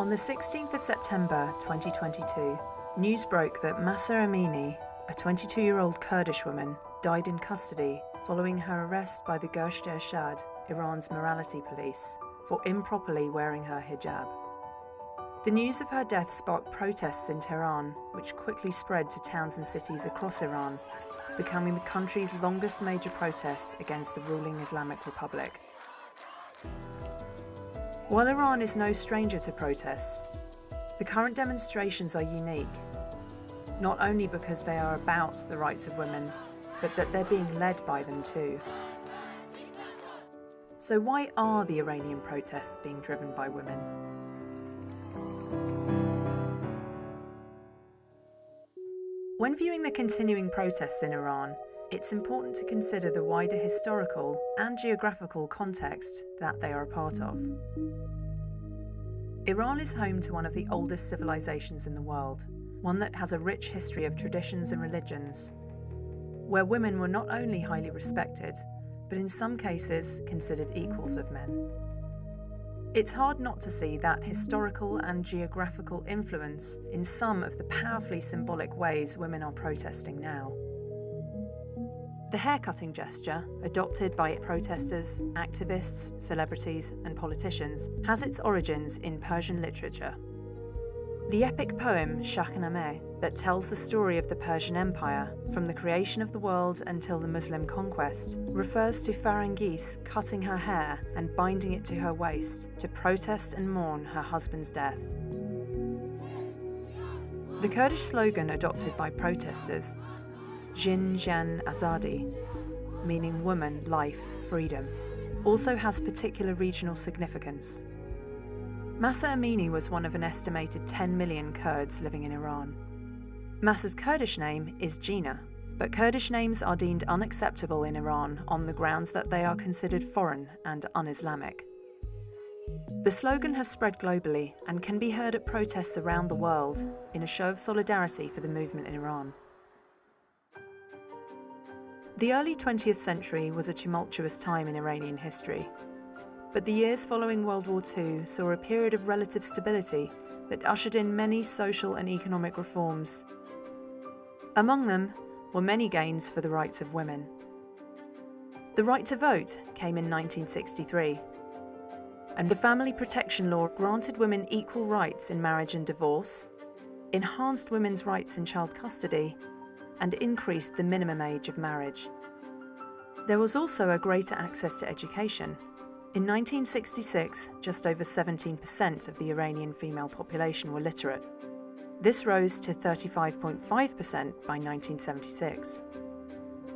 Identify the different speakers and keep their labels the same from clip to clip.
Speaker 1: On the 16th of September 2022, news broke that Mahsa Amini, a 22-year-old Kurdish woman, died in custody following her arrest by the Gesht Irshad, Iran's morality police, for improperly wearing her hijab. The news of her death sparked protests in Tehran, which quickly spread to towns and cities across Iran, becoming the country's longest major protests against the ruling Islamic Republic. While Iran is no stranger to protests, the current demonstrations are unique, not only because they are about the rights of women, but that they're being led by them too. So why are the Iranian protests being driven by women? When viewing the continuing protests in Iran, it's important to consider the wider historical and geographical context that they are a part of. Iran is home to one of the oldest civilizations in the world, one that has a rich history of traditions and religions, where women were not only highly respected, but in some cases considered equals of men. It's hard not to see that historical and geographical influence in some of the powerfully symbolic ways women are protesting now. The haircutting gesture, adopted by protesters, activists, celebrities, and politicians, has its origins in Persian literature. The epic poem Shahnameh, that tells the story of the Persian Empire from the creation of the world until the Muslim conquest, refers to Farangis cutting her hair and binding it to her waist to protest and mourn her husband's death. The Kurdish slogan adopted by protesters, Zn.Zndegi.Azadi, meaning woman, life, freedom, also has particular regional significance. Mahsa Amini was one of an estimated 10 million Kurds living in Iran. Mahsa's Kurdish name is Gina, but Kurdish names are deemed unacceptable in Iran on the grounds that they are considered foreign and un-Islamic. The slogan has spread globally and can be heard at protests around the world in a show of solidarity for the movement in Iran. The early 20th century was a tumultuous time in Iranian history, but the years following World War II saw a period of relative stability that ushered in many social and economic reforms. Among them were many gains for the rights of women. The right to vote came in 1963, and the family protection law granted women equal rights in marriage and divorce, enhanced women's rights in child custody, and increased the minimum age of marriage. There was also a greater access to education. In 1966, just over 17% of the Iranian female population were literate. This rose to 35.5% by 1976.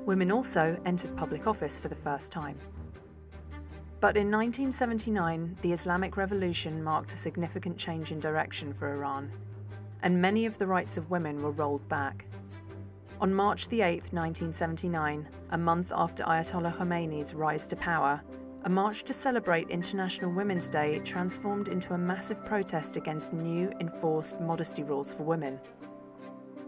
Speaker 1: Women also entered public office for the first time. But in 1979, the Islamic Revolution marked a significant change in direction for Iran, and many of the rights of women were rolled back. On March 8, 1979, a month after Ayatollah Khomeini's rise to power, a march to celebrate International Women's Day transformed into a massive protest against new enforced modesty rules for women.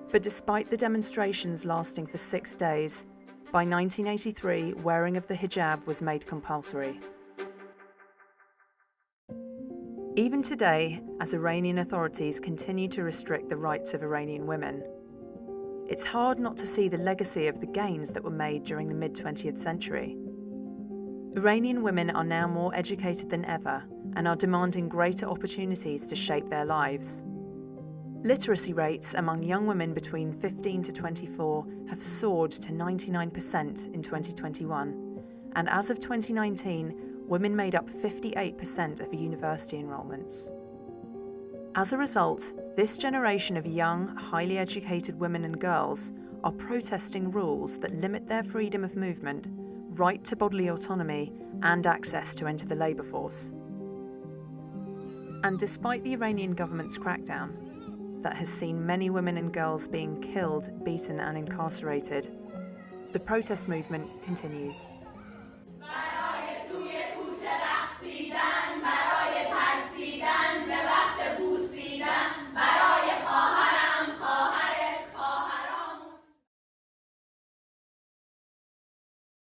Speaker 1: But despite the demonstrations lasting for 6 days, by 1983, wearing of the hijab was made compulsory. Even today, as Iranian authorities continue to restrict the rights of Iranian women, it's hard not to see the legacy of the gains that were made during the mid-20th century. Iranian women are now more educated than ever and are demanding greater opportunities to shape their lives. Literacy rates among young women between 15 to 24 have soared to 99% in 2021, and as of 2019, women made up 58% of university enrollments. As a result, this generation of young, highly educated women and girls are protesting rules that limit their freedom of movement, right to bodily autonomy, and access to enter the labour force. And despite the Iranian government's crackdown, that has seen many women and girls being killed, beaten, and incarcerated, the protest movement continues.